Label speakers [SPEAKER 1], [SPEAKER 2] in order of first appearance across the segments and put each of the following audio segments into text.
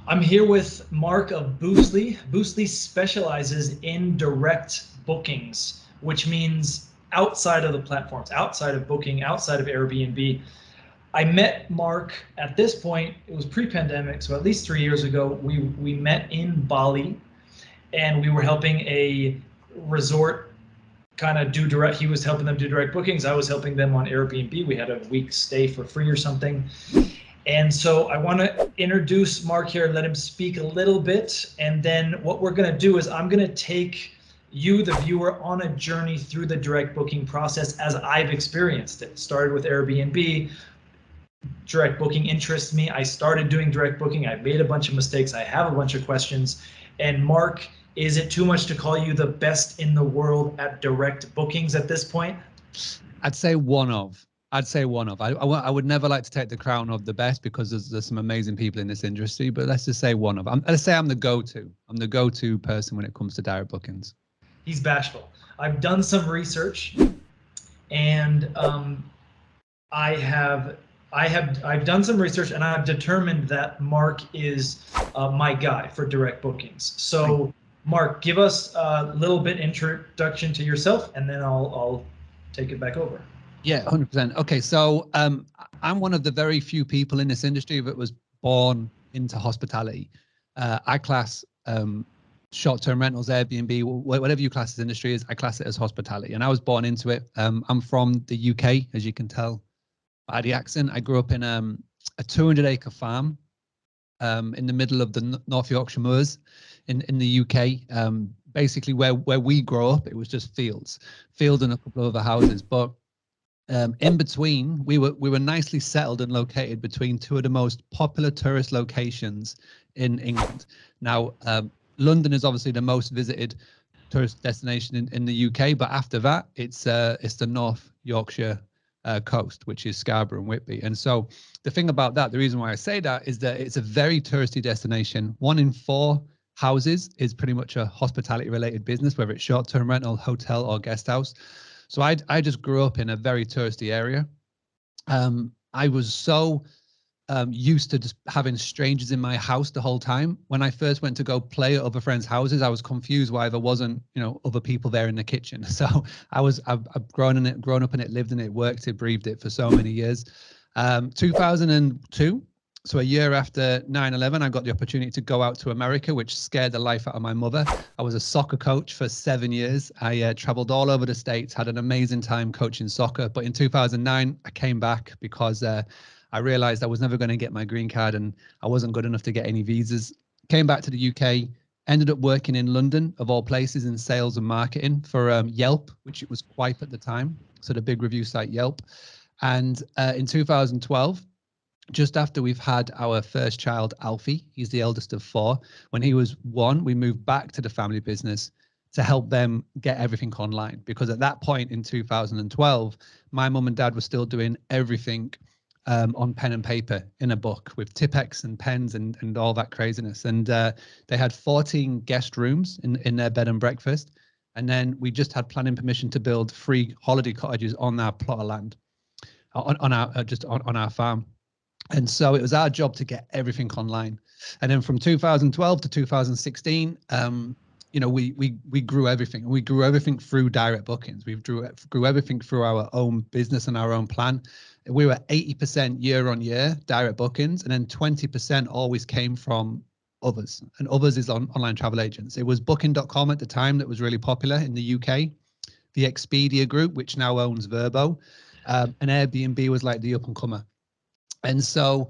[SPEAKER 1] I'm here with Mark of Boostly. Boostly specializes in direct bookings, which means outside of the platforms, outside of Booking, outside of Airbnb. I met Mark at this point, it was pre-pandemic, so at least 3 years ago. We met in Bali, and we were helping a resort kind of do direct. He was helping them do direct bookings. I was helping them on Airbnb. We had a week's stay for free or something. And so I want to introduce Mark here, let him speak a little bit. And then what we're going to do is I'm going to take you, the viewer, on a journey through the direct booking process as I've experienced it. Started with Airbnb. Direct booking interests me. I started doing direct booking. I made a bunch of mistakes. I have a bunch of questions. And Mark, is it too much to call you the best in the world at direct bookings at this point?
[SPEAKER 2] I'd say one of. I would never like to take the crown of the best, because there's some amazing people in this industry, but let's just say one of. Let's say I'm the go-to. I'm the go-to person when it comes to direct bookings.
[SPEAKER 1] He's bashful. I've done some research, and I've done some research, and I've determined that Mark is my guy for direct bookings. So Mark, give us a little bit introduction to yourself, and then I'll take it back over.
[SPEAKER 2] Yeah, 100%. Okay, so I'm one of the very few people in this industry that was born into hospitality. I class short-term rentals, Airbnb, whatever you class this industry is, I class it as hospitality, and I was born into it. I'm from the UK, as you can tell by the accent. I grew up in a 200-acre farm in the middle of the North Yorkshire Moors in the UK. Basically, where we grow up, it was just fields and a couple of other houses, but in between, we were nicely settled and located between two of the most popular tourist locations in England. Now, London is obviously the most visited tourist destination in the UK, but after that, it's the North Yorkshire coast, which is Scarborough and Whitby. And so the thing about that, the reason why I say that is that it's a very touristy destination. 1 in 4 houses is pretty much a hospitality related business, whether it's short-term rental, hotel, or guest house. So I just grew up in a very touristy area. I was so used to just having strangers in my house the whole time. When I first went to go play at other friends' houses, I was confused why there wasn't, other people there in the kitchen. So I've grown up in it, lived in it, worked it, breathed it for so many years. 2002. So a year after 9/11, I got the opportunity to go out to America, which scared the life out of my mother. I was a soccer coach for 7 years. I traveled all over the States, had an amazing time coaching soccer. But in 2009, I came back because I realized I was never going to get my green card, and I wasn't good enough to get any visas. Came back to the UK, ended up working in London, of all places, in sales and marketing for Yelp, which it was Quip at the time. So the big review site Yelp. And in 2012, just after we've had our first child, Alfie, he's the eldest of 4. When he was 1, we moved back to the family business to help them get everything online. Because at that point in 2012, my mum and dad were still doing everything on pen and paper in a book with Tipex and pens and all that craziness. And they had 14 guest rooms in their bed and breakfast. And then we just had planning permission to build 3 holiday cottages on our plot of land, on our farm. And so it was our job to get everything online. And then from 2012 to 2016, we grew everything. And we grew everything through direct bookings. We grew everything through our own business and our own plan. We were 80% year on year direct bookings, and then 20% always came from others. And others is online travel agents. It was Booking.com at the time that was really popular in the UK. The Expedia group, which now owns Verbo, and Airbnb was like the up and comer. And so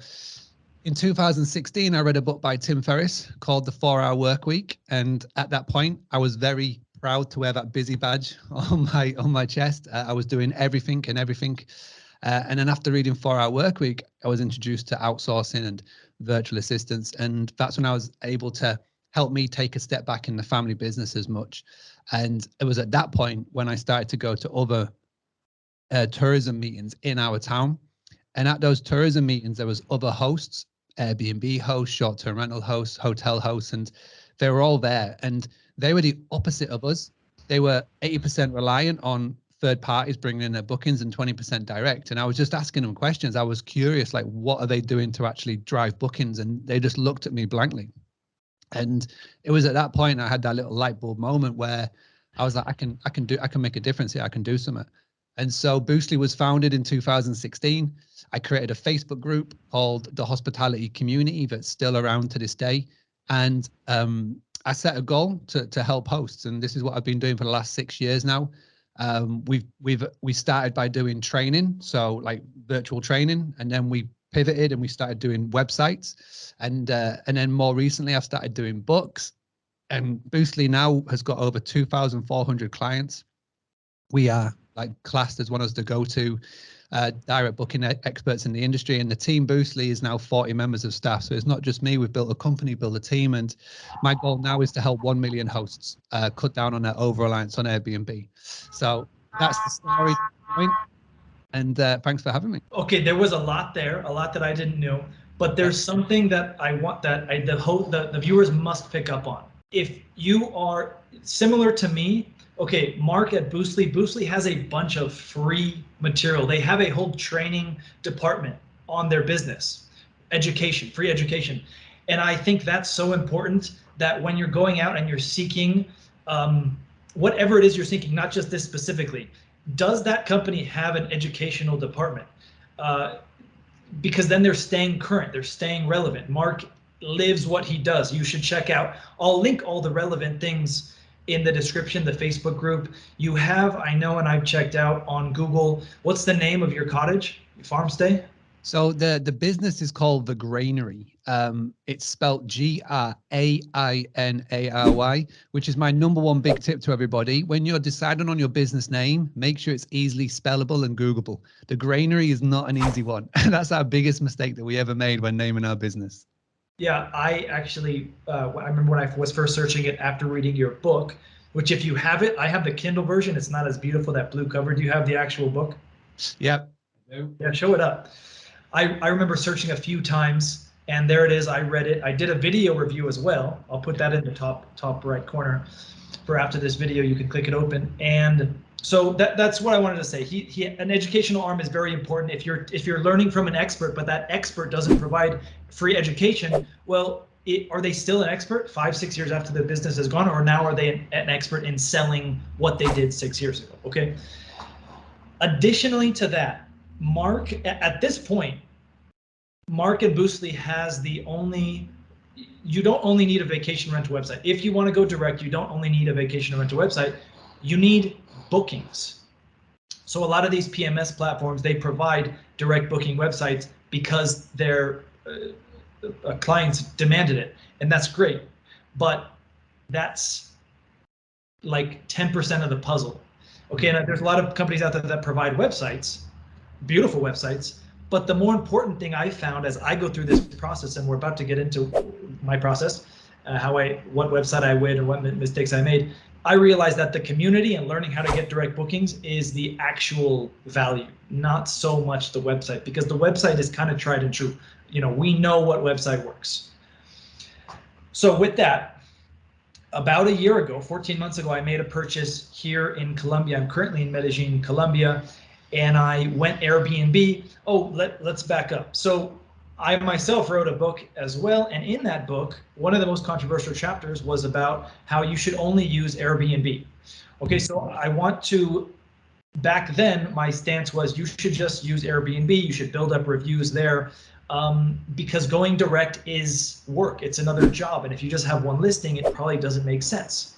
[SPEAKER 2] in 2016, I read a book by Tim Ferriss called The 4-Hour Workweek. And at that point, I was very proud to wear that busy badge on my chest. I was doing everything. And then after reading 4-Hour Workweek, I was introduced to outsourcing and virtual assistants. And that's when I was able to help me take a step back in the family business as much. And it was at that point when I started to go to other tourism meetings in our town. And at those tourism meetings, there was other hosts, Airbnb hosts, short-term rental hosts, hotel hosts, and they were all there. And they were the opposite of us. They were 80% reliant on third parties bringing in their bookings and 20% direct. And I was just asking them questions. I was curious, like, what are they doing to actually drive bookings? And they just looked at me blankly. And it was at that point I had that little light bulb moment where I was like, I can make a difference here. I can do something. And so Boostly was founded in 2016. I created a Facebook group called the Hospitality Community that's still around to this day. And I set a goal to help hosts, and this is what I've been doing for the last 6 years now. We started by doing training, so like virtual training, and then we pivoted and we started doing websites, and then more recently I've started doing books. And Boostly now has got over 2,400 clients. We are like classed as one of the go-to direct booking experts in the industry, and the team Boostly is now 40 members of staff. So it's not just me. We've built a company, built a team, and my goal now is to help 1 million hosts cut down on their over-reliance on Airbnb. So that's the story. And thanks for having me.
[SPEAKER 1] Okay, there was a lot there, a lot that I didn't know, but there's something that I want that the viewers must pick up on. If you are similar to me, okay, Mark at Boostly has a bunch of free material. They have a whole training department on their business, education, free education. And I think that's so important that when you're going out and you're seeking whatever it is you're seeking, not just this specifically, does that company have an educational department? Because then they're staying current, they're staying relevant. Mark lives what he does. You should check out. I'll link all the relevant things in the description, the Facebook group. You have, I know, and I've checked out on Google. What's the name of your cottage, your farm stay?
[SPEAKER 2] So the business is called The Granary. It's spelled Grainary, which is my #1 big tip to everybody. When you're deciding on your business name, make sure it's easily spellable and Googleable. The Granary is not an easy one. That's our biggest mistake that we ever made when naming our business.
[SPEAKER 1] Yeah, I actually, I remember when I was first searching it after reading your book, which if you have it, I have the Kindle version. It's not as beautiful, that blue cover. Do you have the actual book?
[SPEAKER 2] Yep.
[SPEAKER 1] Yeah, show it up. I remember searching a few times, and there it is. I read it. I did a video review as well. I'll put that in the top right corner for after this video. You can click it open. And so that's what I wanted to say. An educational arm is very important. If you're learning from an expert, but that expert doesn't provide free education, well, are they still an expert 5-6 years after the business is gone, or now are they an expert in selling what they did 6 years ago? Okay. Additionally to that, Mark, at this point, Mark and Boostly has you don't only need a vacation rental website. If you want to go direct, you don't only need a vacation rental website, you need bookings. So a lot of these PMS platforms, they provide direct booking websites because their clients demanded it, and that's great, but that's like 10% of the puzzle. Okay, and there's a lot of companies out there that provide websites, beautiful websites, but the more important thing I found as I go through this process, and we're about to get into my process, what website I went and what mistakes I made, I realized that the community and learning how to get direct bookings is the actual value, not so much the website, because the website is kind of tried and true. You know, we know what website works. So with that, about a year ago, 14 months ago, I made a purchase here in Colombia. I'm currently in Medellin, Colombia, and I went Airbnb. Oh, let's back up. So I myself wrote a book as well, and in that book, one of the most controversial chapters was about how you should only use Airbnb. Okay, so I want to, back then, my stance was you should just use Airbnb, you should build up reviews there, because going direct is work, it's another job, and if you just have one listing, it probably doesn't make sense.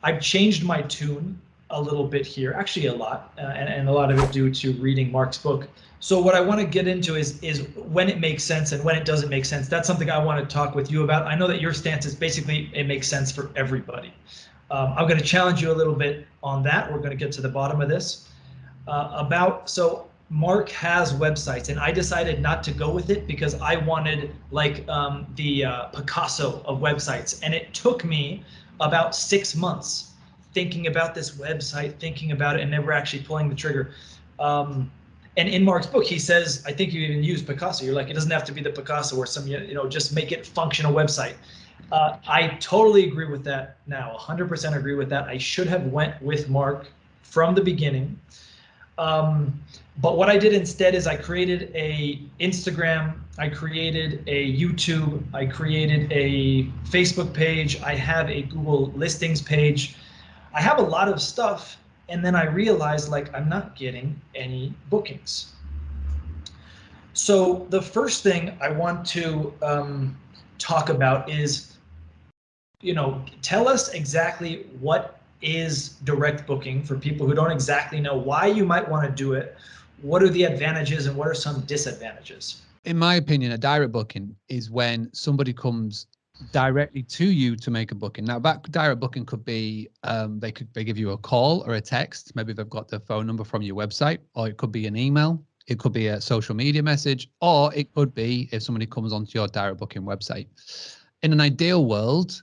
[SPEAKER 1] I've changed my tune a little bit here, actually a lot, and a lot of it due to reading Mark's book. So what I want to get into is when it makes sense and when it doesn't make sense. That's something I want to talk with you about. I know that your stance is basically it makes sense for everybody. I'm going to challenge you a little bit on that. We're going to get to the bottom of this. So Mark has websites, and I decided not to go with it because I wanted like the Picasso of websites, and it took me about 6 months thinking about this website, thinking about it, and never actually pulling the trigger. And in Mark's book, he says, I think you even use Picasso. You're like, it doesn't have to be the Picasso or some, just make it functional website. I totally agree with that now, 100% agree with that. I should have went with Mark from the beginning. But what I did instead is I created a Instagram, I created a YouTube, I created a Facebook page, I have a Google listings page. I have a lot of stuff, and then I realized like I'm not getting any bookings. So the first thing I want to talk about is, tell us exactly what is direct booking for people who don't exactly know why you might want to do it. What are the advantages and what are some disadvantages?
[SPEAKER 2] In my opinion, a direct booking is when somebody comes directly to you to make a booking. Now, that direct booking could be they give you a call or a text. Maybe they've got the phone number from your website, or it could be an email. It could be a social media message, or it could be if somebody comes onto your direct booking website. In an ideal world,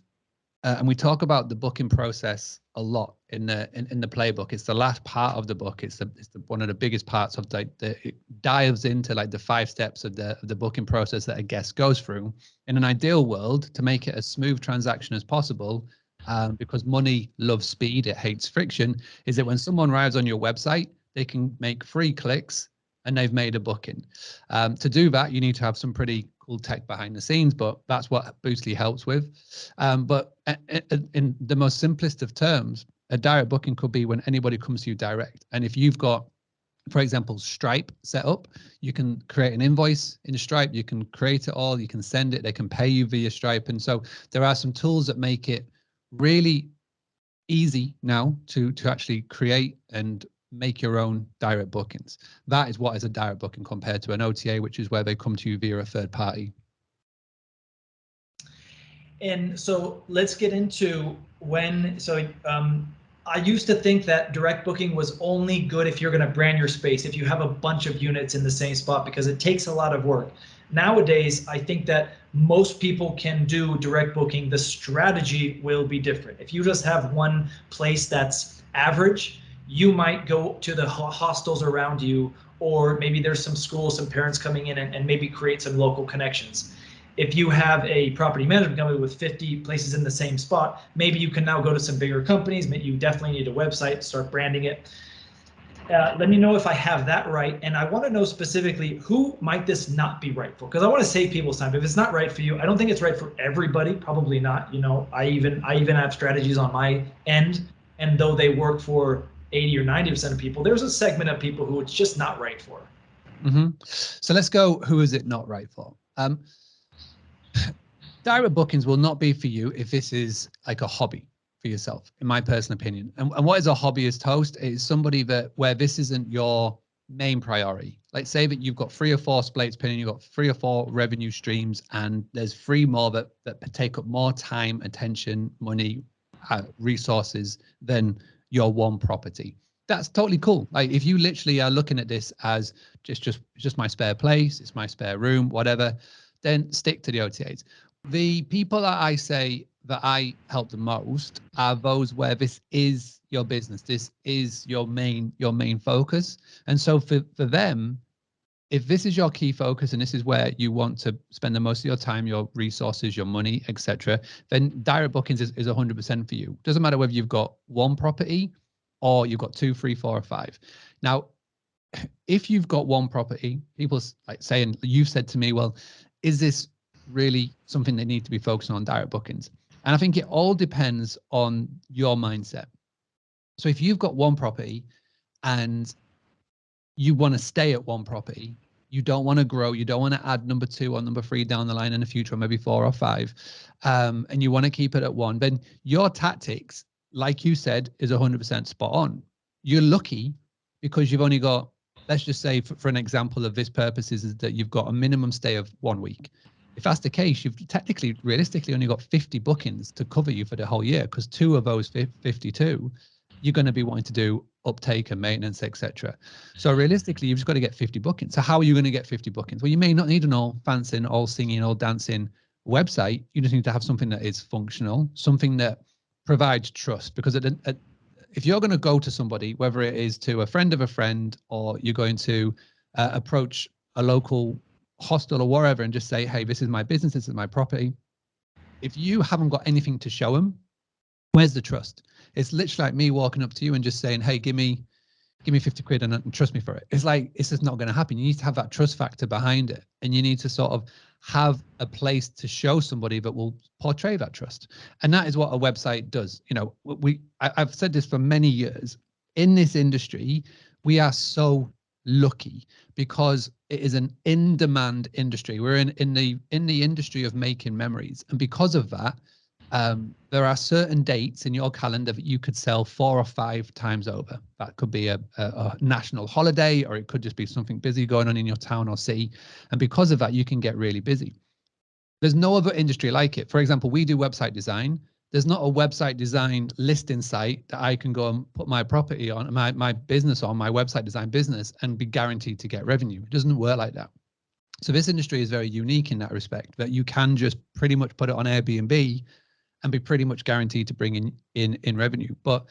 [SPEAKER 2] and we talk about the booking process a lot in the playbook. It's the last part of the book. It's one of the biggest parts of it dives into like the 5 steps of the booking process that a guest goes through. In an ideal world, to make it as smooth transaction as possible, because money loves speed, it hates friction, is that when someone arrives on your website, they can make 3 clicks and they've made a booking. To do that, you need to have some pretty cool tech behind the scenes, but that's what Boostly helps with. But in the most simplest of terms, a direct booking could be when anybody comes to you direct. And if you've got, for example, Stripe set up, you can create an invoice in Stripe, you can create it all, you can send it, they can pay you via Stripe. And so there are some tools that make it really easy now to actually create and make your own direct bookings. That is what is a direct booking compared to an OTA, which is where they come to you via a third party.
[SPEAKER 1] And so let's get into I used to think that direct booking was only good if you're going to brand your space, if you have a bunch of units in the same spot, because it takes a lot of work. Nowadays, I think that most people can do direct booking. The strategy will be different. If you just have one place that's average, you might go to the hostels around you, or maybe there's some schools, some parents coming in and maybe create some local connections. If you have a property management company with 50 places in the same spot, maybe you can now go to some bigger companies. Maybe you definitely need a website, start branding it. Let me know if I have that right. And I want to know specifically, who might this not be right for? Because I want to save people's time. If it's not right for you, I don't think it's right for everybody. Probably not. I even have strategies on my end, and though they work for 80 or 90% of people, there's a segment of people who it's just not right for.
[SPEAKER 2] Mm-hmm. So let's go, who is it not right for? Direct bookings will not be for you if this is like a hobby for yourself, in my personal opinion. And what is a hobbyist host? It is somebody where this isn't your main priority. Like, say that you've got 3 or 4 slates pinning, you've got 3 or 4 revenue streams, and there's 3 more that take up more time, attention, money, resources than your one property. That's totally cool. Like, if you literally are looking at this as just my spare place, it's my spare room, whatever, then stick to the OTAs. The people that I say that I help the most are those where this is your business. This is your main focus. And so for them, if this is your key focus and this is where you want to spend the most of your time, your resources, your money, etc., then direct bookings is 100% for you. Doesn't matter whether you've got 1 property or you've got 2, 3, 4, or 5. Now, if you've got 1 property, people like saying, you've said to me, well, is this really something they need to be focusing on, direct bookings? And I think it all depends on your mindset. So if you've got 1 property and you want to stay at 1 property, you don't want to grow, you don't want to add number 2 or number 3 down the line in the future, or maybe 4 or 5, and you want to keep it at 1, then your tactics, like you said, is 100% spot on. You're lucky because you've only got, let's just say for an example of this purposes, is that you've got a minimum stay of 1 week. If that's the case, you've technically, realistically only got 50 bookings to cover you for the whole year, because 2 of those 52, you're going to be wanting to do uptake and maintenance, etc. So realistically, you've just got to get 50 bookings. So how are you going to get 50 bookings? Well, you may not need an all fancy, all singing, all dancing website. You just need to have something that is functional, something that provides trust. Because if you're going to go to somebody, whether it is to a friend of a friend, or you're going to approach a local hostel or wherever and just say, hey, this is my business, this is my property. If you haven't got anything to show them, where's the trust? It's literally like me walking up to you and just saying, hey, give me 50 quid and trust me for it. It's like, it's just not going to happen. You need to have that trust factor behind it. And you need to sort of have a place to show somebody that will portray that trust. And that is what a website does. You know, I've said this for many years. In this industry, we are so lucky because it is an in-demand industry. We're in the industry of making memories. And because of that, there are certain dates in your calendar that you could sell 4 or 5 times over. That could be a national holiday, or it could just be something busy going on in your town or city. And because of that, you can get really busy. There's no other industry like it. For example, we do website design. There's not a website design listing site that I can go and put my property on, my business on, my website design business, and be guaranteed to get revenue. It doesn't work like that. So this industry is very unique in that respect, that you can just pretty much put it on Airbnb and be pretty much guaranteed to bring in revenue. But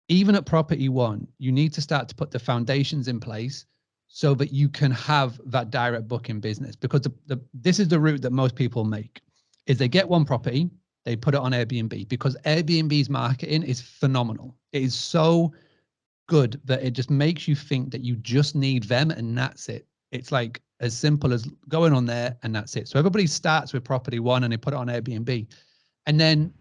[SPEAKER 2] even at property one, you need to start to put the foundations in place so that you can have that direct booking business. Because this is the route that most people make, is they get one property, they put it on Airbnb, because Airbnb's marketing is phenomenal. It is so good that it just makes you think that you just need them and that's it. It's like as simple as going on there and that's it. So everybody starts with property one and they put it on Airbnb. And then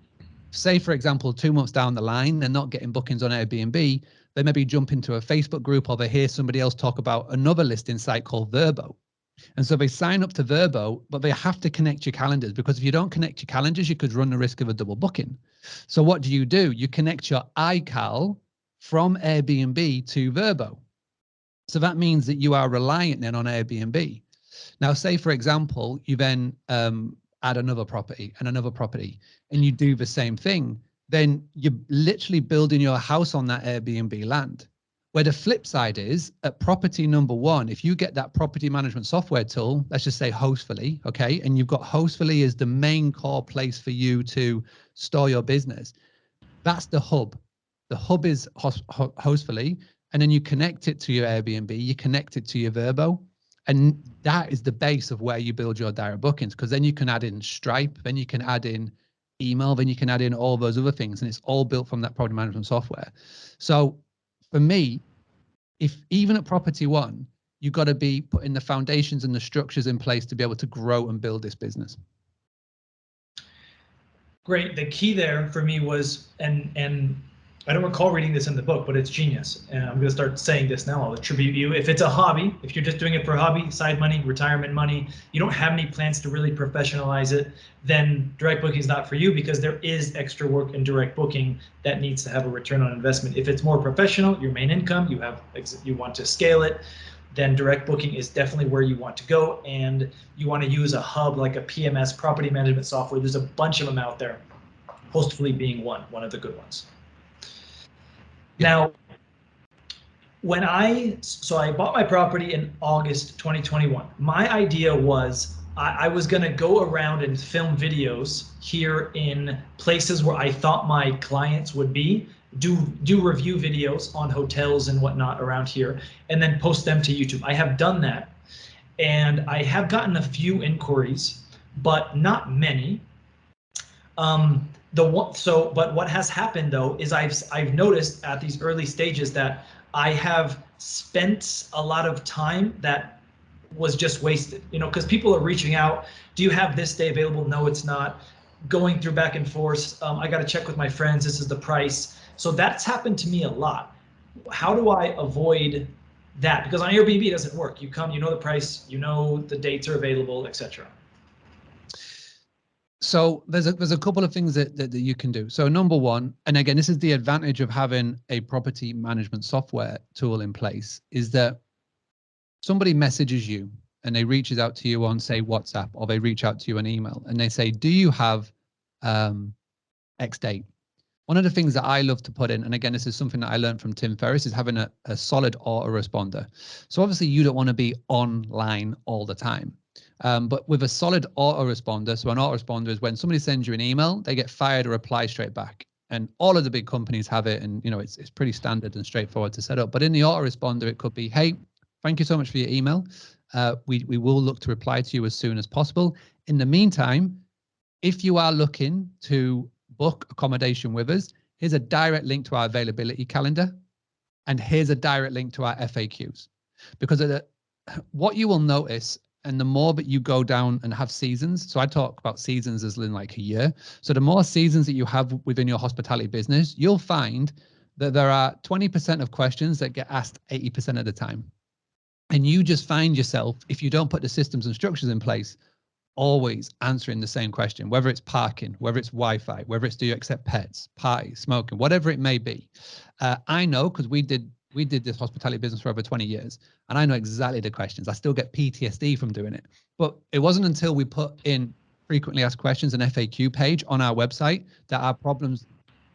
[SPEAKER 2] say, for example, 2 months down the line, they're not getting bookings on Airbnb. They maybe jump into a Facebook group, or they hear somebody else talk about another listing site called Verbo. And so they sign up to Verbo, but they have to connect your calendars, because if you don't connect your calendars, you could run the risk of a double booking. So what do? You connect your iCal from Airbnb to Verbo. So that means that you are reliant then on Airbnb. Now, say, for example, you then add another property and another property, and you do the same thing, then you're literally building your house on that Airbnb land. Where the flip side is, at property number one, if you get that property management software tool, let's just say Hostfully, okay, and you've got Hostfully as the main core place for you to store your business, that's the hub. The hub is Hostfully, and then you connect it to your Airbnb, you connect it to your Verbo, and that is the base of where you build your direct bookings, because then you can add in Stripe, then you can add in email, then you can add in all those other things, and it's all built from that property management software. So for me, if even at property one, you've got to be putting the foundations and the structures in place to be able to grow and build this business.
[SPEAKER 1] Great. The key there for me was, and I don't recall reading this in the book, but it's genius. And I'm going to start saying this now. I'll attribute you. If it's a hobby, if you're just doing it for a hobby, side money, retirement money, you don't have any plans to really professionalize it, then direct booking is not for you, because there is extra work in direct booking that needs to have a return on investment. If it's more professional, your main income, you want to scale it, then direct booking is definitely where you want to go. And you want to use a hub like a PMS, property management software. There's a bunch of them out there, Hostfully being one of the good ones. Now, when I bought my property in August 2021, my idea was I was going to go around and film videos here in places where I thought my clients would be, do review videos on hotels and whatnot around here, and then post them to YouTube. I have done that, and I have gotten a few inquiries, but not many. But what has happened though is I've noticed at these early stages that I have spent a lot of time that was just wasted, because people are reaching out. Do you have this day available? No, it's not. Going through back and forth. I got to check with my friends. This is the price. So that's happened to me a lot. How do I avoid that? Because on Airbnb it doesn't work. You come, you know the price, you know the dates are available, etc.
[SPEAKER 2] So there's a couple of things that you can do. So number one, and again, this is the advantage of having a property management software tool in place, is that somebody messages you and they reaches out to you on, say, WhatsApp, or they reach out to you on email and they say, do you have X date? One of the things that I love to put in, and again, this is something that I learned from Tim Ferriss, is having a solid autoresponder. So obviously you don't want to be online all the time. But with a solid autoresponder, so an autoresponder is when somebody sends you an email, they get fired a reply straight back. And all of the big companies have it, and it's pretty standard and straightforward to set up. But in the autoresponder, it could be, hey, thank you so much for your email. We will look to reply to you as soon as possible. In the meantime, if you are looking to book accommodation with us, here's a direct link to our availability calendar, and here's a direct link to our FAQs. Because what you will notice, and the more that you go down and have seasons, so I talk about seasons as in like a year. So the more seasons that you have within your hospitality business, you'll find that there are 20% of questions that get asked 80% of the time. And you just find yourself, if you don't put the systems and structures in place, always answering the same question, whether it's parking, whether it's Wi-Fi, whether it's do you accept pets, parties, smoking, whatever it may be. I know, because we did this hospitality business for over 20 years, and I know exactly the questions. I still get PTSD from doing it. But it wasn't until we put in frequently asked questions, an FAQ page on our website, that our problems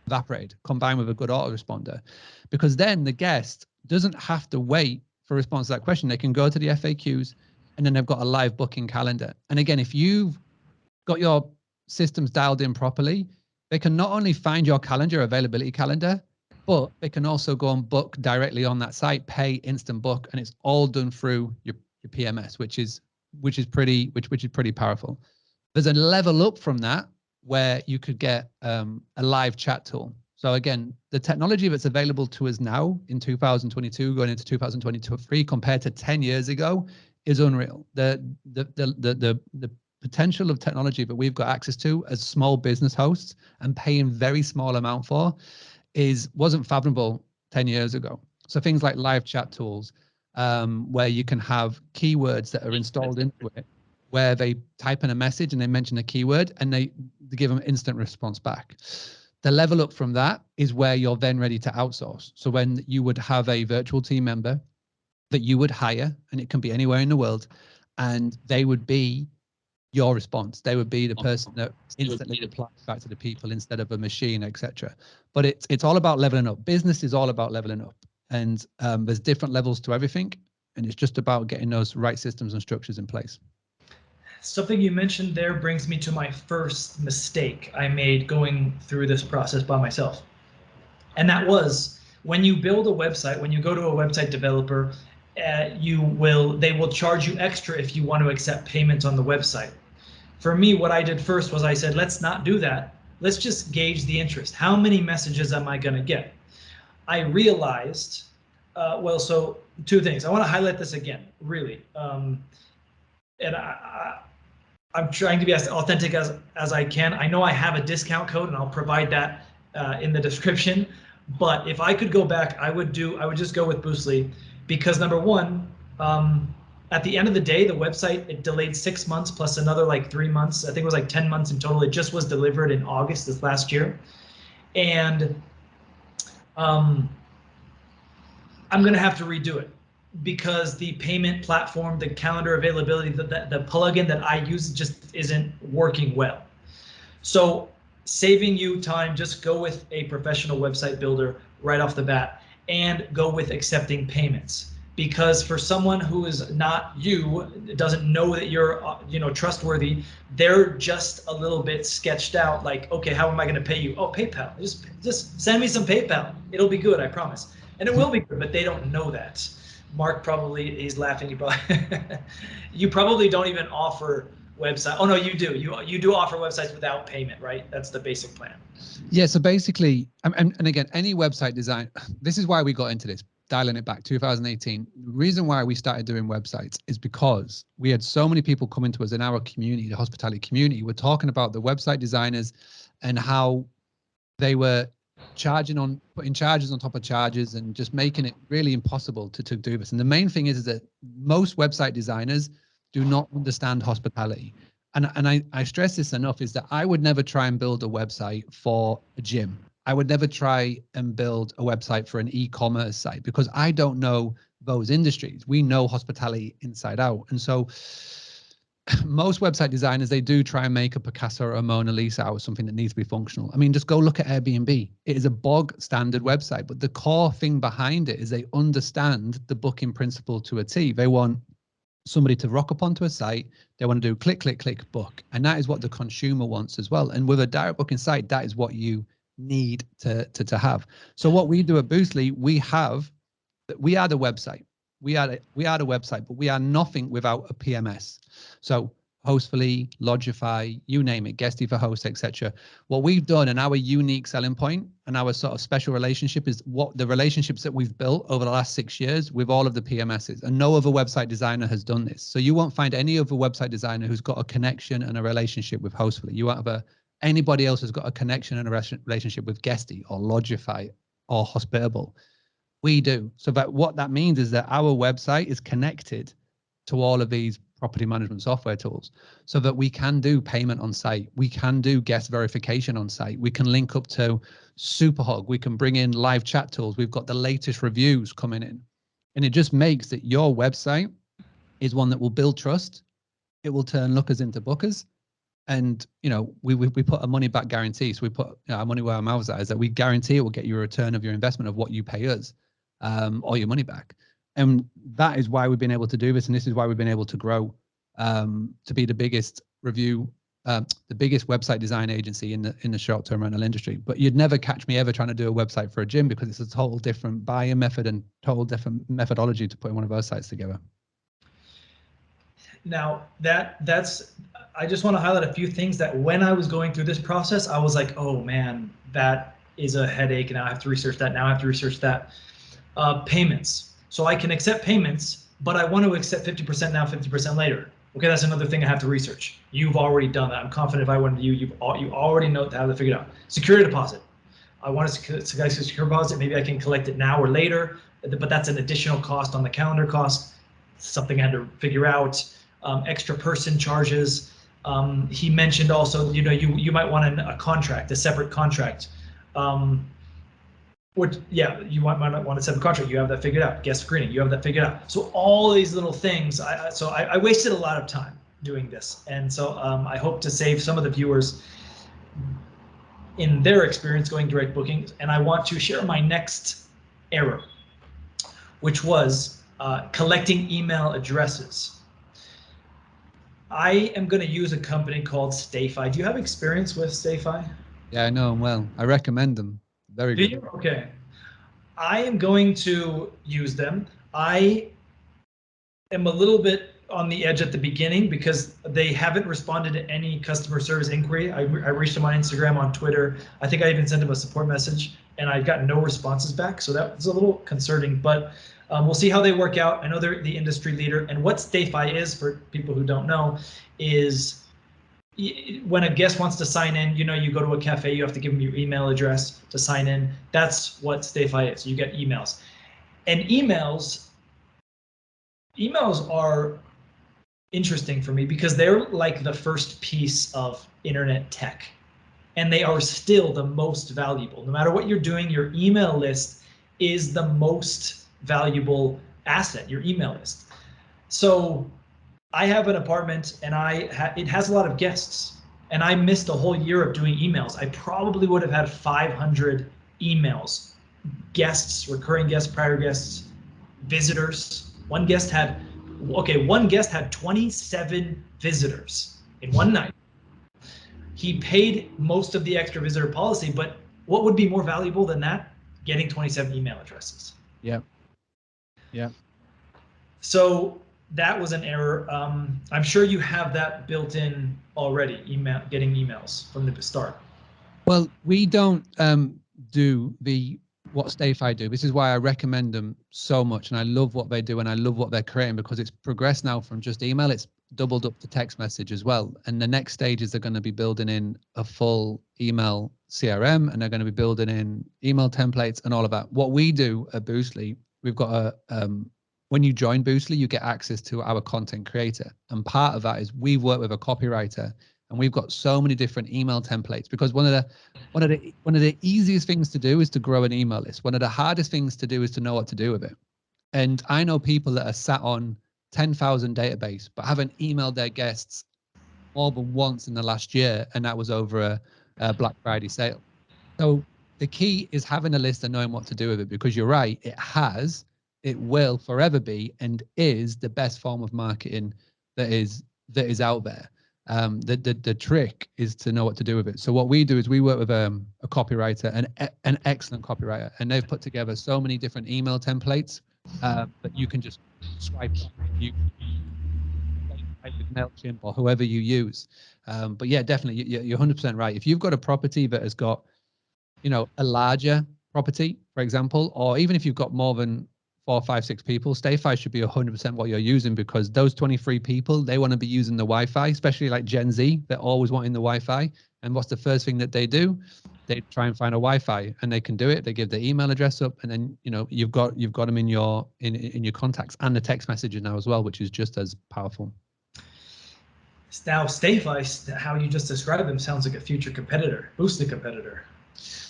[SPEAKER 2] evaporated, combined with a good autoresponder. Because then the guest doesn't have to wait for a response to that question. They can go to the FAQs, and then they've got a live booking calendar. And again, if you've got your systems dialed in properly, they can not only find your calendar, availability calendar, but they can also go and book directly on that site, pay, instant book, and it's all done through your PMS, which is pretty powerful. There's a level up from that where you could get a live chat tool. So again, the technology that's available to us now in 2022, going into 2023, compared to 10 years ago, is unreal. The potential of technology that we've got access to as small business hosts and paying very small amount for wasn't fathomable 10 years ago. So things like live chat tools, where you can have keywords that are installed into it, where they type in a message and they mention a keyword, and they give them instant response back. The level up from that is where you're then ready to outsource. So when you would have a virtual team member that you would hire, and it can be anywhere in the world, and they would be your response. They would be the person that instantly replies back to the people instead of a machine, etc. But it's all about leveling up. Business is all about leveling up, and there's different levels to everything, and it's just about getting those right systems and structures in place.
[SPEAKER 1] Something you mentioned there brings me to my first mistake I made going through this process by myself. And that was, when you build a website, when you go to a website developer, they will charge you extra if you want to accept payments on the website. For me, what I did first was I said, let's not do that. Let's just gauge the interest. How many messages am I going to get? I realized, so two things. I want to highlight this again, really. And I'm trying to be as authentic as I can. I know I have a discount code, and I'll provide that in the description. But if I could go back, I would just go with Boostly, because number one, at the end of the day, the website, it delayed 6 months plus another like 3 months. I think it was like 10 months in total. It just was delivered in August this last year. And I'm going to have to redo it, because the payment platform, the calendar availability, the plugin that I use just isn't working well. So saving you time, just go with a professional website builder right off the bat, and go with accepting payments. Because for someone who is not you, doesn't know that you're trustworthy, they're just a little bit sketched out, like, okay, how am I going to pay you? Oh, PayPal. Just send me some PayPal. It'll be good, I promise. And it will be good, but they don't know that. Mark he's laughing. You probably don't even offer website. Oh no, you do. You do offer websites without payment, right? That's the basic plan.
[SPEAKER 2] Yeah. So basically, and again, any website design, this is why we got into this, dialing it back, 2018. The reason why we started doing websites is because we had so many people coming to us in our community, the hospitality community. We're talking about the website designers and how they were putting charges on top of charges and just making it really impossible to do this. And the main thing is that most website designers do not understand hospitality. And I stress this enough, is that I would never try and build a website for a gym. I would never try and build a website for an e-commerce site, because I don't know those industries. We know hospitality inside out. And so most website designers, they do try and make a Picasso or a Mona Lisa out of something that needs to be functional. I mean, just go look at Airbnb. It is a bog standard website, but the core thing behind it is they understand the booking principle to a T. They want somebody to rock up onto a site. They want to do click, click, click, book. And that is what the consumer wants as well. And with a direct booking site, that is what you need to have. So what we do at Boostly, we are the website. We are the website, but we are nothing without a PMS. So Hostfully, Logify, you name it, Guesty for Host, etc. What we've done and our unique selling point and our sort of special relationship is what the relationships that we've built over the last 6 years with all of the PMSs, and no other website designer has done this. So you won't find any other website designer who's got a connection and a relationship with Hostfully. You won't have anybody else who's got a connection and a relationship with Guesty or Logify or Hospitable. We do. So that what that means is that our website is connected to all of these property management software tools so that we can do payment on site. We can do guest verification on site. We can link up to Superhug. We can bring in live chat tools. We've got the latest reviews coming in. And it just makes that your website is one that will build trust. It will turn lookers into bookers. And, you know, we put a money back guarantee. So we put our money where our mouths at, is that we guarantee it will get you a return of your investment of what you pay us, or your money back. And that is why we've been able to do this. And this is why we've been able to grow to be the biggest the biggest website design agency in the short-term rental industry. But you'd never catch me ever trying to do a website for a gym because it's a total different buying method and total different methodology to putting one of our sites together.
[SPEAKER 1] Now that's, I just want to highlight a few things that when I was going through this process, I was like, oh man, that is a headache. Now I have to research that. Now I have to research that. Payments. So I can accept payments, but I want to accept 50% now, 50% later. Okay, that's another thing I have to research. You've already done that. I'm confident if I went to you, you already know how to figure it out. Security deposit. I want a secure deposit. Maybe I can collect it now or later, but that's an additional cost on the calendar cost. Something I had to figure out. Extra person charges. He mentioned also, you know, you might want a contract, a separate contract. Which, yeah, you might not want to set a contract. You have that figured out. Guest screening, you have that figured out. So all these little things. I wasted a lot of time doing this, and so I hope to save some of the viewers in their experience going direct bookings. And I want to share my next error, which was collecting email addresses. I am going to use a company called StayFi. Do you have experience with StayFi?
[SPEAKER 2] Yeah, I know them well. I recommend them. Very good.
[SPEAKER 1] Do you? Okay. I am going to use them. I am a little bit on the edge at the beginning because they haven't responded to any customer service inquiry. I reached them on Instagram, on Twitter. I think I even sent them a support message and I got no responses back. So that was a little concerning, but we'll see how they work out. I know they're the industry leader, and what StayFi is, for people who don't know, is when a guest wants to sign in, you know, you go to a cafe, you have to give them your email address to sign in. That's what StayFi is. You get emails. And emails are interesting for me because they're like the first piece of internet tech, and they are still the most valuable. No matter what you're doing, your email list is the most valuable asset, your email list. So I have an apartment and it has a lot of guests, and I missed a whole year of doing emails. I probably would have had 500 emails, guests, recurring guests, prior guests, visitors. One guest had 27 visitors in one night. He paid most of the extra visitor policy, but what would be more valuable than that? Getting 27 email addresses.
[SPEAKER 2] Yeah. Yeah.
[SPEAKER 1] So that was an error. I'm sure you have that built in already, getting emails from the start.
[SPEAKER 2] Well, we don't do what StayFi do. This is why I recommend them so much, and I love what they do, and I love what they're creating because it's progressed now from just email. It's doubled up to text message as well. And the next stage is they're going to be building in a full email CRM, and they're going to be building in email templates and all of that. What we do at Boostly, we've got when you join Boostly, you get access to our content creator, and part of that is we've worked with a copywriter, and we've got so many different email templates because one of the easiest things to do is to grow an email list. One of the hardest things to do is to know what to do with it. And I know people that are sat on 10,000 database but haven't emailed their guests more than once in the last year, and that was over a Black Friday sale. So the key is having a list and knowing what to do with it, because you're right, it will forever be and is the best form of marketing that is out there. The trick is to know what to do with it. So what we do is we work with a copywriter, an excellent copywriter, and they've put together so many different email templates that you can just swipe up. with MailChimp or whoever you use. But yeah, definitely, you're 100% right. If you've got a property that has got, you know, a larger property, for example, or even if you've got more than 4, 5, 6 people, StayFi should be 100% what you're using, because those 23 people, they want to be using the Wi-Fi, especially like Gen Z. They're always wanting the Wi-Fi. And what's the first thing that they do? They try and find a Wi-Fi, and they can do it. They give their email address up, and then, you know, you've got them in your contacts, and the text messages now as well, which is just as powerful.
[SPEAKER 1] Now, StayFi, how you just described them, sounds like a future competitor, Boostly competitor.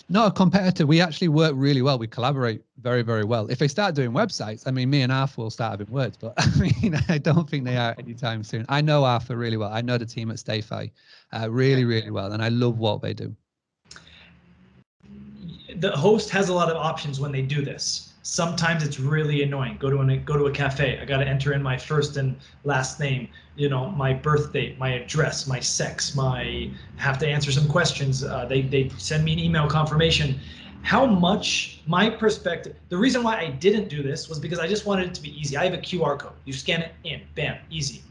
[SPEAKER 2] Not a competitor. We actually work really well. We collaborate very, very well. If they start doing websites, I mean, me and Arthur will start having words, but I mean, I don't think they are anytime soon. I know Arthur really well. I know the team at StayFi really, really well, and I love what they do.
[SPEAKER 1] The host has a lot of options when they do this. Sometimes it's really annoying. Go to a cafe. I got to enter in my first and last name, you know, my birth date, my address, my sex, have to answer some questions. They send me an email confirmation. How much, my perspective, the reason why I didn't do this was because I just wanted it to be easy. I have a QR code. You scan it in, bam, easy.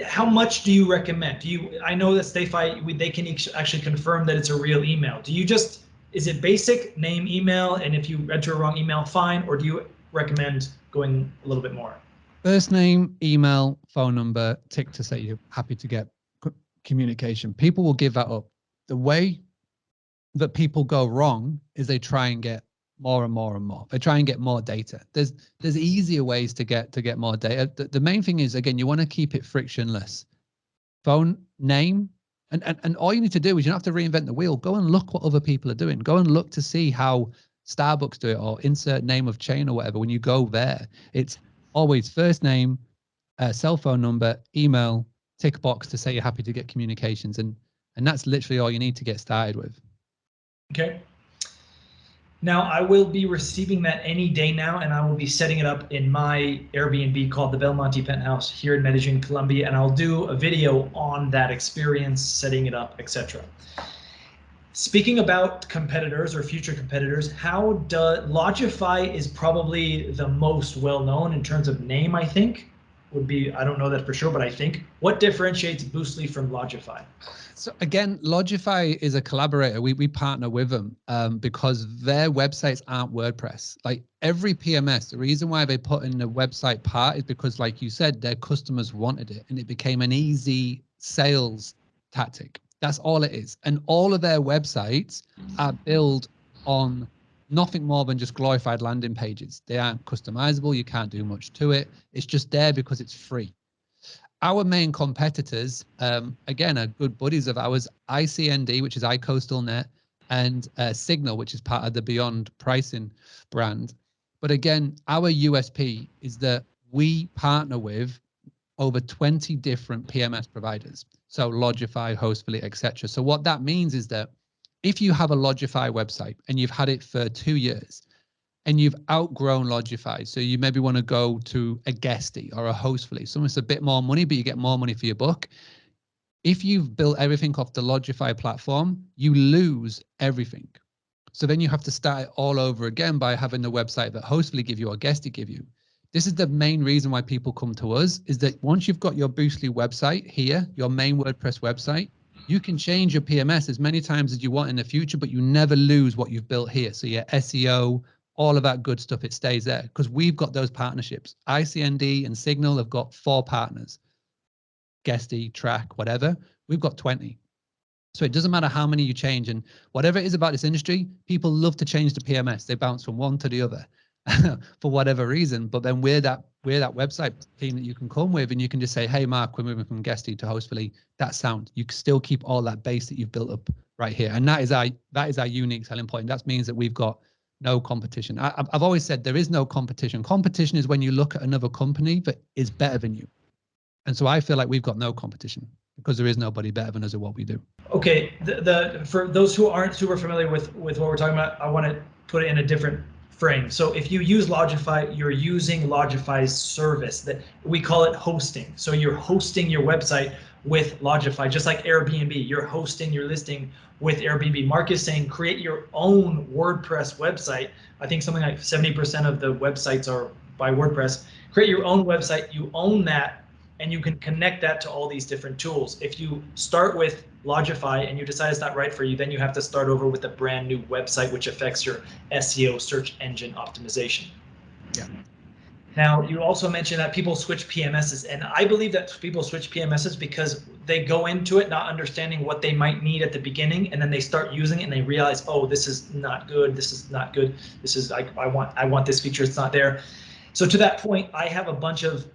[SPEAKER 1] How much do you recommend? I know that StayFi, they can actually confirm that it's a real email. Is it basic name, email, and if you enter a wrong email, fine, or do you recommend going a little bit more?
[SPEAKER 2] First name, email, phone number, tick to say you're happy to get communication. People will give that up. The way that people go wrong is they try and get more and more and more. They try and get more data. There's easier ways to get more data. The main thing is, again, you want to keep it frictionless. Phone, name, and all you need to do is, you don't have to reinvent the wheel. Go and look what other people are doing. Go and look to see how Starbucks do it, or insert name of chain or whatever. When you go there, it's always first name, cell phone number, email, tick box to say you're happy to get communications. And that's literally all you need to get started with.
[SPEAKER 1] Okay. Now, I will be receiving that any day now, and I will be setting it up in my Airbnb called the Belmonte Penthouse here in Medellin, Colombia, and I'll do a video on that experience, setting it up, etc. Speaking about competitors or future competitors, Logify is probably the most well-known in terms of name, I think. I don't know that for sure, but I think. What differentiates Boostly from Logify?
[SPEAKER 2] So again, Logify is a collaborator. We partner with them because their websites aren't WordPress. Like every PMS, the reason why they put in the website part is because, like you said, their customers wanted it, and it became an easy sales tactic. That's all it is. And all of their websites are built on nothing more than just glorified landing pages. They aren't customizable. You can't do much to it. It's just there because it's free. Our main competitors, again, are good buddies of ours, ICND, which is iCoastalNet, and Signal, which is part of the Beyond Pricing brand. But again, our USP is that we partner with over 20 different PMS providers. So Logify, Hostfully, etc. So what that means is that if you have a Logify website and you've had it for 2 years, and you've outgrown Logify, so you maybe want to go to a Guesty or a Hostfully, so it's a bit more money, but you get more money for your buck. If you've built everything off the Logify platform, you lose everything. So then you have to start it all over again by having the website that Hostfully give you or Guesty give you. This is the main reason why people come to us, is that once you've got your Boostly website here, your main WordPress website, you can change your PMS as many times as you want in the future, but you never lose what you've built here. So your SEO, all of that good stuff, it stays there because we've got those partnerships. ICND and Signal have got 4 partners, Guesty, Track, whatever. We've got 20. So it doesn't matter how many you change, and whatever it is about this industry, people love to change the PMS. They bounce from one to the other for whatever reason. But then we're that website team that you can come with, and you can just say, hey, Mark, we're moving from Guesty to Hostfully. That sound, you can still keep all that base that you've built up right here. And that is our unique selling point. That means that we've got no competition. I've always said there is no competition. Competition is when you look at another company that is better than you. And so I feel like we've got no competition because there is nobody better than us at what we do.
[SPEAKER 1] Okay, for those who aren't super familiar with what we're talking about, I want to put it in a different frame. So if you use Logify, you're using Logify's service that we call it hosting. So you're hosting your website with Logify, just like Airbnb. You're hosting your listing with Airbnb. Mark is saying create your own WordPress website. I think something like 70% of the websites are by WordPress. Create your own website. You own that. and you can connect that to all these different tools. If you start with Logify and you decide it's not right for you, then you have to start over with a brand new website, which affects your SEO, search engine optimization.
[SPEAKER 2] Yeah.
[SPEAKER 1] Now, you also mentioned that people switch PMSs, and I believe that people switch PMSs because they go into it not understanding what they might need at the beginning, and then they start using it and they realize, oh, this is not good. This is not good. This is I want this feature. It's not there. So to that point, I have a bunch of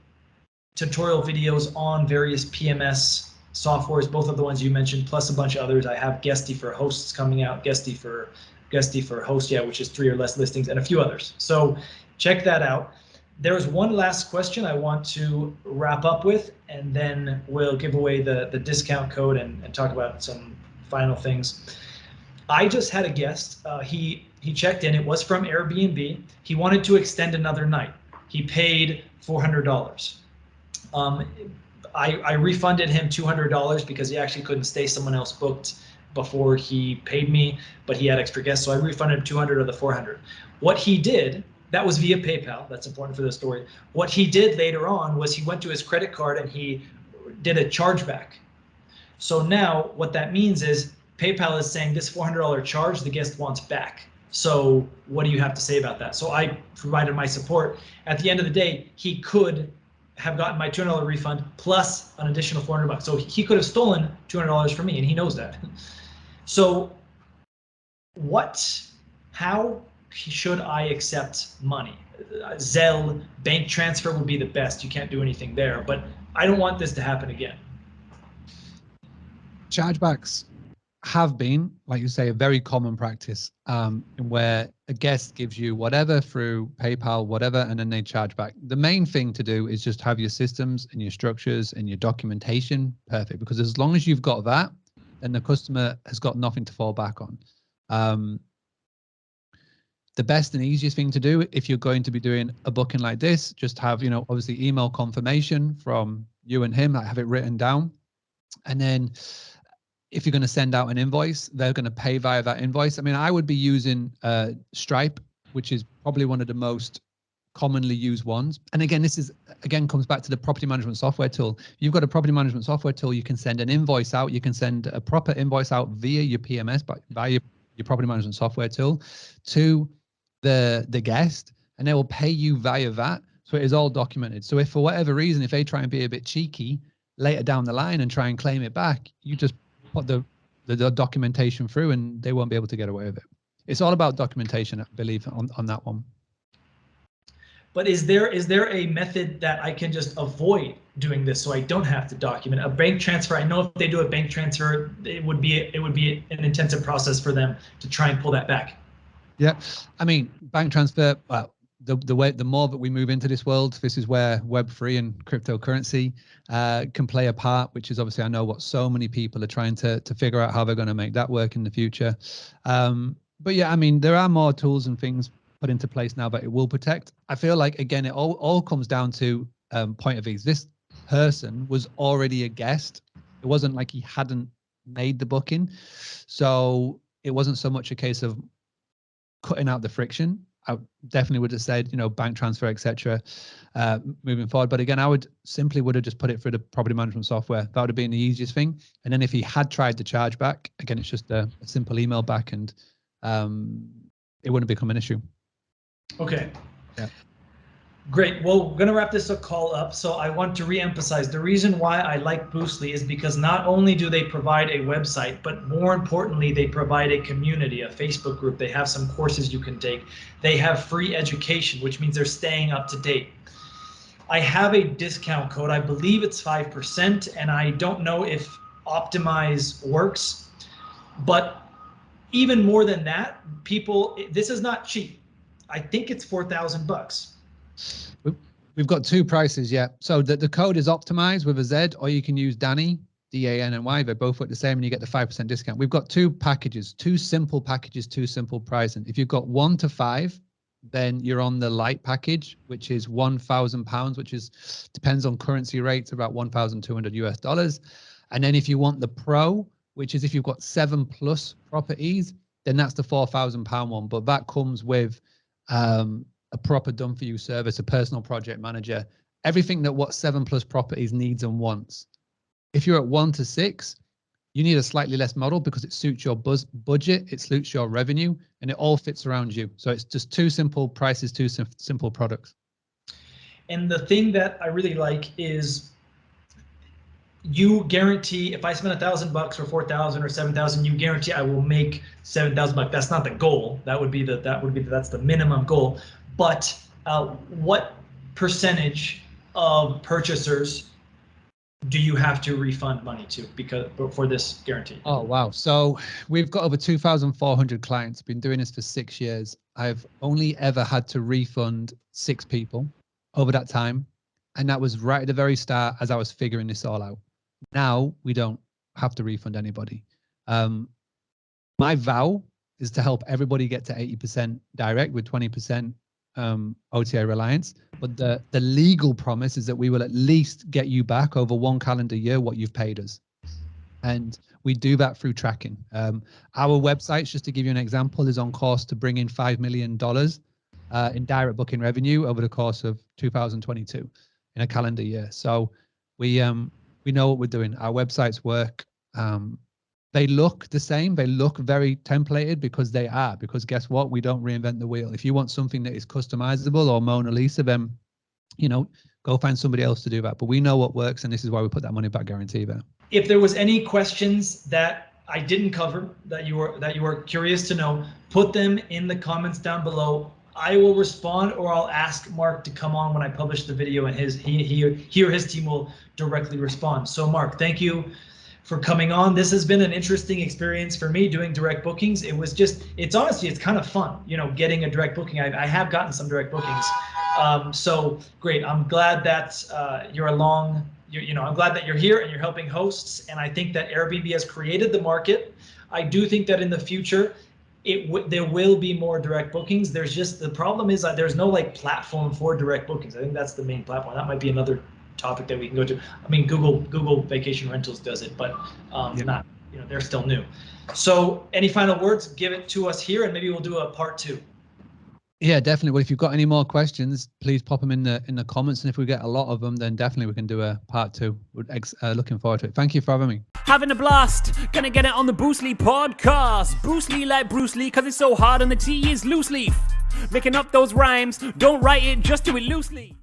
[SPEAKER 1] tutorial videos on various PMS softwares, both of the ones you mentioned, plus a bunch of others. I have Guesty for hosts coming out, Guesty for host, yeah, which is 3 or less listings, and a few others. So check that out. There's one last question I want to wrap up with, and then we'll give away the discount code and talk about some final things. I just had a guest. He checked in. It was from Airbnb. He wanted to extend another night. He paid $400. I refunded him $200 because he actually couldn't stay. Someone else booked before he paid me, but he had extra guests, so I refunded him 200 of the 400. What he did, that was via PayPal. That's important for the story. What he did later on was he went to his credit card and he did a chargeback. So now what that means is PayPal is saying this $400 charge the guest wants back. So what do you have to say about that? So I provided my support. At the end of the day, he could have gotten my $200 refund plus an additional $400. So he could have stolen $200 from me, and he knows that. So how should I accept money? Zelle, bank transfer would be the best. You can't do anything there, but I don't want this to happen again.
[SPEAKER 2] Chargebacks have been, like you say, a very common practice, where a guest gives you whatever through PayPal, whatever, and then they charge back. The main thing to do is just have your systems and your structures and your documentation perfect, because as long as you've got that, then the customer has got nothing to fall back on. The best and easiest thing to do if you're going to be doing a booking like this, just have, obviously email confirmation from you and him. I have it written down. And then if you're going to send out an invoice, they're going to pay via that invoice. I mean, I would be using Stripe, which is probably one of the most commonly used ones. And again, this comes back to the property management software tool. You've got a property management software tool. You can send an invoice out. You can send a proper invoice out via your PMS, but via your property management software tool to the guest, and they will pay you via that. So it is all documented. So if for whatever reason, if they try and be a bit cheeky later down the line and try and claim it back, you just put the documentation through and they won't be able to get away with it. It's all about documentation, I believe, on that one.
[SPEAKER 1] But is there a method that I can just avoid doing this so I don't have to document a bank transfer? I know if they do a bank transfer, it would be an intensive process for them to try and pull that back.
[SPEAKER 2] Yeah, I mean, bank transfer. Well, the more that we move into this world, this is where Web3 and cryptocurrency can play a part. Which is obviously, I know what so many people are trying to figure out how they're going to make that work in the future. But yeah, I mean, there are more tools and things put into place now that it will protect. I feel like, again, it all comes down to point of views. This person was already a guest. It wasn't like he hadn't made the booking, so it wasn't so much a case of cutting out the friction. I definitely would have said, bank transfer, etc. Moving forward. But again, I would have just put it through the property management software. That would have been the easiest thing. And then if he had tried the chargeback, again, it's just a simple email back, and it wouldn't become an issue.
[SPEAKER 1] Okay.
[SPEAKER 2] Yeah.
[SPEAKER 1] Great. Well, we're going to wrap this call up. So I want to reemphasize the reason why I like Boostly is because not only do they provide a website, but more importantly, they provide a community, a Facebook group. They have some courses you can take. They have free education, which means they're staying up to date. I have a discount code. I believe it's 5%, and I don't know if Optimize works, but even more than that, this is not cheap. I think it's $4,000.
[SPEAKER 2] We've got two prices, yeah. So the code is Optimize with a Z, or you can use Danny, D-A-N-N-Y. They both work the same, and you get the 5% discount. We've got two packages, two simple pricing. If you've got 1 to 5, then you're on the light package, which is £1,000, which depends on currency rates, about $1,200 US. And then if you want the Pro, which is if you've got 7+ properties, then that's the £4,000 one. But that comes with a proper done-for-you service, a personal project manager, everything that what 7+ properties needs and wants. If you're at 1 to 6, you need a slightly less model because it suits your budget, it suits your revenue, and it all fits around you. So it's just 2 simple prices, 2 simple products.
[SPEAKER 1] And the thing that I really like is you guarantee if I spend $1,000 or 4,000 or 7,000, you guarantee I will make 7,000 bucks. That's not the goal. That's the minimum goal. But what percentage of purchasers do you have to refund money to for this guarantee?
[SPEAKER 2] Oh, wow. So we've got over 2,400 clients, been doing this for 6 years. I've only ever had to refund 6 people over that time. And that was right at the very start as I was figuring this all out. Now we don't have to refund anybody. My vow is to help everybody get to 80% direct with 20% OTA reliance. But the legal promise is that we will at least get you back over 1 calendar year what you've paid us. And we do that through tracking. Our websites, just to give you an example, is on course to bring in $5 million in direct booking revenue over the course of 2022 in a calendar year. So we know what we're doing. Our websites work. They look the same. They look very templated because they are. Because guess what? We don't reinvent the wheel. If you want something that is customizable or Mona Lisa, then go find somebody else to do that. But we know what works, and this is why we put that money back guarantee there.
[SPEAKER 1] If there was any questions that I didn't cover that you were curious to know, put them in the comments down below. I will respond, or I'll ask Mark to come on when I publish the video, and he or his team will directly respond. So Mark, thank you for coming on. This has been an interesting experience for me doing direct bookings. It's honestly kind of fun, getting a direct booking. I have gotten some direct bookings. So great. I'm glad that you're along. I'm glad that you're here and you're helping hosts. And I think that Airbnb has created the market. I do think that in the future, there will be more direct bookings. The problem is that there's no platform for direct bookings. I think that's the main platform. That might be another topic that we can go to. I mean, Google Vacation Rentals does it, but not. They're still new. So, any final words? Give it to us here, and maybe we'll do a part 2.
[SPEAKER 2] Yeah, definitely. Well, if you've got any more questions, please pop them in the comments, and if we get a lot of them, then definitely we can do a part 2. We're looking forward to it. Thank you for having me.
[SPEAKER 3] Having a blast, gonna get it on the Boostly podcast. Boostly like Bruce Lee, cause it's so hard and the T is loose leaf. Making up those rhymes, don't write it, just do it loosely.